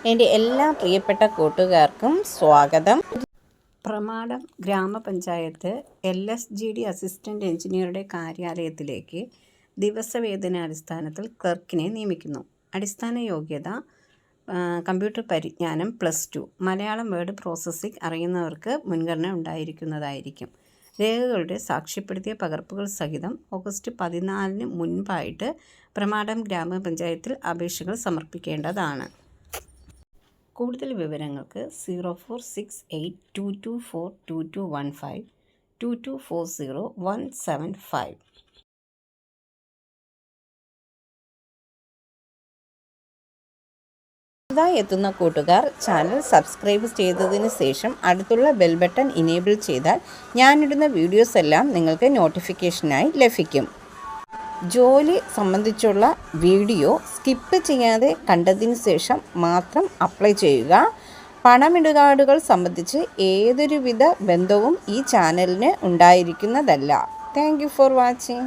എൻ്റെ എല്ലാ പ്രിയപ്പെട്ട കൂട്ടുകാർക്കും സ്വാഗതം. പ്രമാടം ഗ്രാമപഞ്ചായത്ത് LSGD അസിസ്റ്റൻ്റ് എഞ്ചിനീയറുടെ കാര്യാലയത്തിലേക്ക് ദിവസവേതനാടിസ്ഥാനത്തിൽ ക്ലർക്കിനെ നിയമിക്കുന്നു. അടിസ്ഥാന യോഗ്യത കമ്പ്യൂട്ടർ പരിജ്ഞാനം +2, മലയാളം വേർഡ് പ്രോസസ്സിംഗ് അറിയുന്നവർക്ക് മുൻഗണന ഉണ്ടായിരിക്കുന്നതായിരിക്കും. രേഖകളുടെ സാക്ഷ്യപ്പെടുത്തിയ പകർപ്പുകൾ സഹിതം ഓഗസ്റ്റ് 14 മുൻപായിട്ട് പ്രമാടം ഗ്രാമപഞ്ചായത്തിൽ അപേക്ഷകൾ സമർപ്പിക്കേണ്ടതാണ്. കൂടുതൽ വിവരങ്ങൾക്ക് 046822422215 2240 175. പുതുതായി എത്തുന്ന കൂട്ടുകാർ ചാനൽ സബ്സ്ക്രൈബ് ചെയ്തതിന് ശേഷം അടുത്തുള്ള ബെൽ ബട്ടൺ ഇനേബിൾ ചെയ്താൽ ഞാനിടുന്ന വീഡിയോസ് എല്ലാം നിങ്ങൾക്ക് നോട്ടിഫിക്കേഷനായി ലഭിക്കും. ജോലി സംബന്ധിച്ചുള്ള വീഡിയോ സ്കിപ്പ് ചെയ്യാതെ കണ്ടതിന് ശേഷം മാത്രം അപ്ലൈ ചെയ്യുക. പണമിടപാടുകൾ സംബന്ധിച്ച് ഏതൊരുവിധ ബന്ധവും ഈ ചാനലിന് ഉണ്ടായിരിക്കുന്നതല്ല. Thank you for watching.